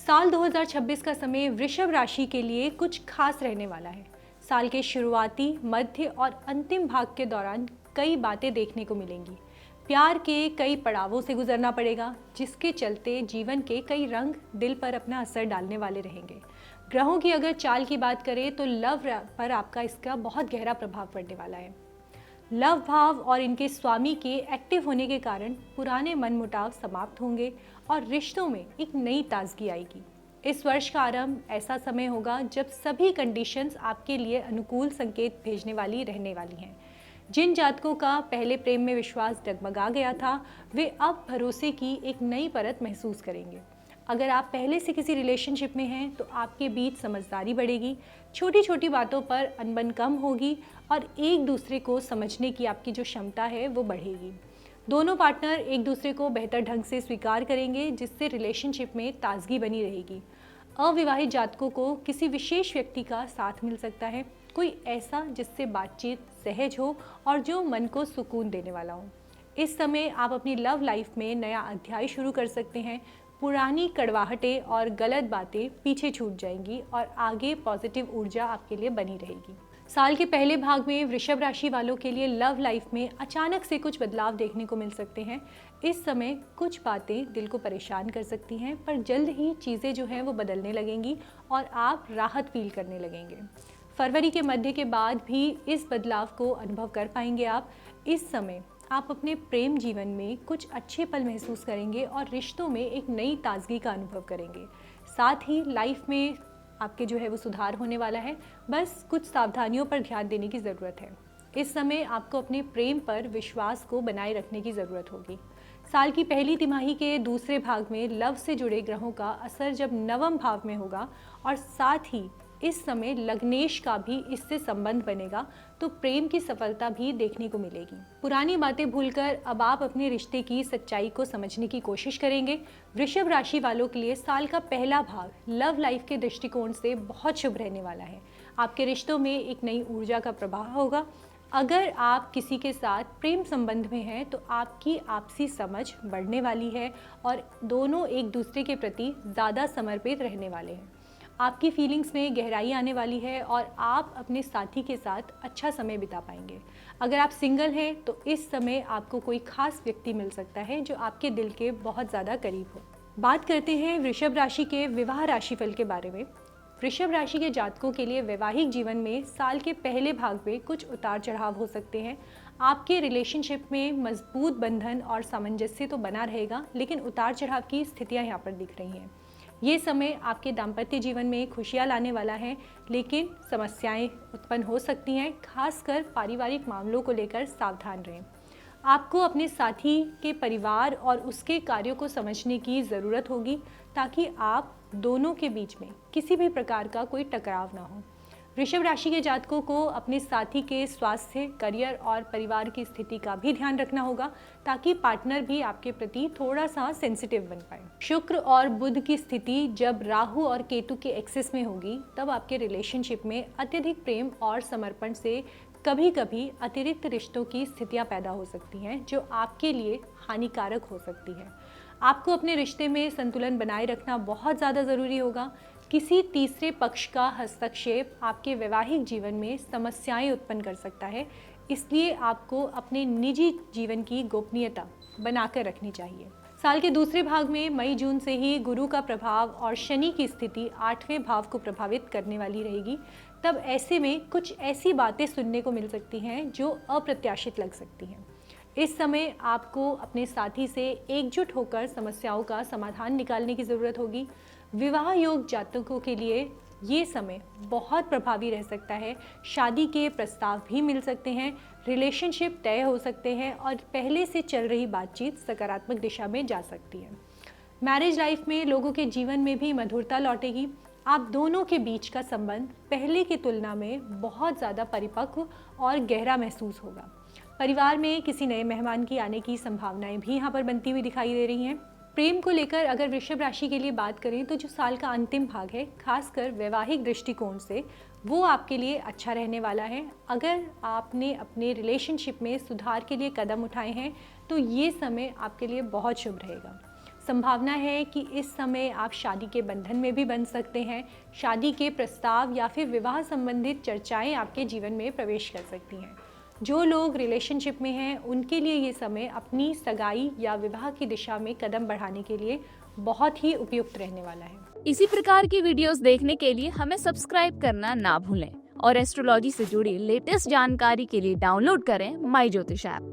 साल 2026 का समय वृषभ राशि के लिए कुछ खास रहने वाला है। साल के शुरुआती, मध्य और अंतिम भाग के दौरान कई बातें देखने को मिलेंगी। प्यार के कई पड़ावों से गुजरना पड़ेगा, जिसके चलते जीवन के कई रंग दिल पर अपना असर डालने वाले रहेंगे। ग्रहों की अगर चाल की बात करें तो लव पर आपका इसका बहुत गहरा प्रभाव पड़ने वाला है। लव भाव और इनके स्वामी के एक्टिव होने के कारण पुराने मनमुटाव समाप्त होंगे और रिश्तों में एक नई ताजगी आएगी। इस वर्ष का आरंभ ऐसा समय होगा जब सभी कंडीशंस आपके लिए अनुकूल संकेत भेजने वाली रहने वाली हैं। जिन जातकों का पहले प्रेम में विश्वास डगमगा गया था, वे अब भरोसे की एक नई परत महसूस करेंगे। अगर आप पहले से किसी रिलेशनशिप में हैं तो आपके बीच समझदारी बढ़ेगी, छोटी छोटी बातों पर अनबन कम होगी और एक दूसरे को समझने की आपकी जो क्षमता है वो बढ़ेगी। दोनों पार्टनर एक दूसरे को बेहतर ढंग से स्वीकार करेंगे, जिससे रिलेशनशिप में ताजगी बनी रहेगी। अविवाहित जातकों को किसी विशेष व्यक्ति का साथ मिल सकता है, कोई ऐसा जिससे बातचीत सहज हो और जो मन को सुकून देने वाला हो। इस समय आप अपनी लव लाइफ में नया अध्याय शुरू कर सकते हैं। पुरानी कड़वाहटें और गलत बातें पीछे छूट जाएंगी और आगे पॉजिटिव ऊर्जा आपके लिए बनी रहेगी। साल के पहले भाग में वृषभ राशि वालों के लिए लव लाइफ में अचानक से कुछ बदलाव देखने को मिल सकते हैं। इस समय कुछ बातें दिल को परेशान कर सकती हैं, पर जल्द ही चीज़ें जो हैं वो बदलने लगेंगी और आप राहत फील करने लगेंगे। फरवरी के मध्य के बाद भी इस बदलाव को अनुभव कर पाएंगे आप। इस समय आप अपने प्रेम जीवन में कुछ अच्छे पल महसूस करेंगे और रिश्तों में एक नई ताजगी का अनुभव करेंगे। साथ ही लाइफ में आपके जो है वो सुधार होने वाला है। बस कुछ सावधानियों पर ध्यान देने की ज़रूरत है। इस समय आपको अपने प्रेम पर विश्वास को बनाए रखने की ज़रूरत होगी। साल की पहली तिमाही के दूसरे भाग में लव से जुड़े ग्रहों का असर जब नवम भाव में होगा और साथ ही इस समय लग्नेश का भी इससे संबंध बनेगा, तो प्रेम की सफलता भी देखने को मिलेगी। पुरानी बातें भूलकर अब आप अपने रिश्ते की सच्चाई को समझने की कोशिश करेंगे। वृषभ राशि वालों के लिए साल का पहला भाग लव लाइफ के दृष्टिकोण से बहुत शुभ रहने वाला है। आपके रिश्तों में एक नई ऊर्जा का प्रभाव होगा। अगर आप किसी के साथ प्रेम संबंध में हैं तो आपकी आपसी समझ बढ़ने वाली है और दोनों एक दूसरे के प्रति ज़्यादा समर्पित रहने वाले हैं। आपकी फीलिंग्स में गहराई आने वाली है और आप अपने साथी के साथ अच्छा समय बिता पाएंगे। अगर आप सिंगल हैं तो इस समय आपको कोई खास व्यक्ति मिल सकता है जो आपके दिल के बहुत ज़्यादा करीब हो। बात करते हैं वृषभ राशि के विवाह राशिफल के बारे में। वृषभ राशि के जातकों के लिए वैवाहिक जीवन में साल के पहले भाग में कुछ उतार चढ़ाव हो सकते हैं। आपके रिलेशनशिप में मजबूत बंधन और सामंजस्य तो बना रहेगा, लेकिन उतार चढ़ाव की स्थितियाँ यहाँ पर दिख रही हैं। ये समय आपके दाम्पत्य जीवन में खुशियाँ लाने वाला है, लेकिन समस्याएं उत्पन्न हो सकती हैं। खासकर पारिवारिक मामलों को लेकर सावधान रहें। आपको अपने साथी के परिवार और उसके कार्यों को समझने की ज़रूरत होगी, ताकि आप दोनों के बीच में किसी भी प्रकार का कोई टकराव ना हो। वृषभ राशि के जातकों को अपने साथी के स्वास्थ्य, करियर और परिवार की स्थिति का भी ध्यान रखना होगा, ताकि पार्टनर भी आपके प्रति थोड़ा सा सेंसिटिव बन पाए। शुक्र और बुध की स्थिति जब राहु और केतु के एक्सिस में होगी, तब आपके रिलेशनशिप में अत्यधिक प्रेम और समर्पण से कभी कभी अतिरिक्त रिश्तों की स्थितियां पैदा हो सकती हैं, जो आपके लिए हानिकारक हो सकती है। आपको अपने रिश्ते में संतुलन बनाए रखना बहुत ज़्यादा ज़रूरी होगा। किसी तीसरे पक्ष का हस्तक्षेप आपके वैवाहिक जीवन में समस्याएं उत्पन्न कर सकता है, इसलिए आपको अपने निजी जीवन की गोपनीयता बनाकर रखनी चाहिए। साल के दूसरे भाग में मई जून से ही गुरु का प्रभाव और शनि की स्थिति 8वें भाव को प्रभावित करने वाली रहेगी। तब ऐसे में कुछ ऐसी बातें सुनने को मिल सकती हैं जो अप्रत्याशित लग सकती हैं। इस समय आपको अपने साथी से एकजुट होकर समस्याओं का समाधान निकालने की ज़रूरत होगी। विवाह योग जातकों के लिए ये समय बहुत प्रभावी रह सकता है। शादी के प्रस्ताव भी मिल सकते हैं, रिलेशनशिप तय हो सकते हैं और पहले से चल रही बातचीत सकारात्मक दिशा में जा सकती है। मैरिज लाइफ में लोगों के जीवन में भी मधुरता लौटेगी। आप दोनों के बीच का संबंध पहले की तुलना में बहुत ज़्यादा परिपक्व और गहरा महसूस होगा। परिवार में किसी नए मेहमान की आने की संभावनाएं भी यहाँ पर बनती हुई दिखाई दे रही हैं। प्रेम को लेकर अगर वृषभ राशि के लिए बात करें तो जो साल का अंतिम भाग है, खासकर वैवाहिक दृष्टिकोण से, वो आपके लिए अच्छा रहने वाला है। अगर आपने अपने रिलेशनशिप में सुधार के लिए कदम उठाए हैं तो ये समय आपके लिए बहुत शुभ रहेगा। संभावना है कि इस समय आप शादी के बंधन में भी बंध सकते हैं। शादी के प्रस्ताव या फिर विवाह संबंधित चर्चाएं आपके जीवन में प्रवेश कर सकती हैं। जो लोग रिलेशनशिप में हैं उनके लिए ये समय अपनी सगाई या विवाह की दिशा में कदम बढ़ाने के लिए बहुत ही उपयुक्त रहने वाला है। इसी प्रकार की वीडियोस देखने के लिए हमें सब्सक्राइब करना ना भूलें और एस्ट्रोलॉजी से जुड़ी लेटेस्ट जानकारी के लिए डाउनलोड करें माई ज्योतिष ऐप।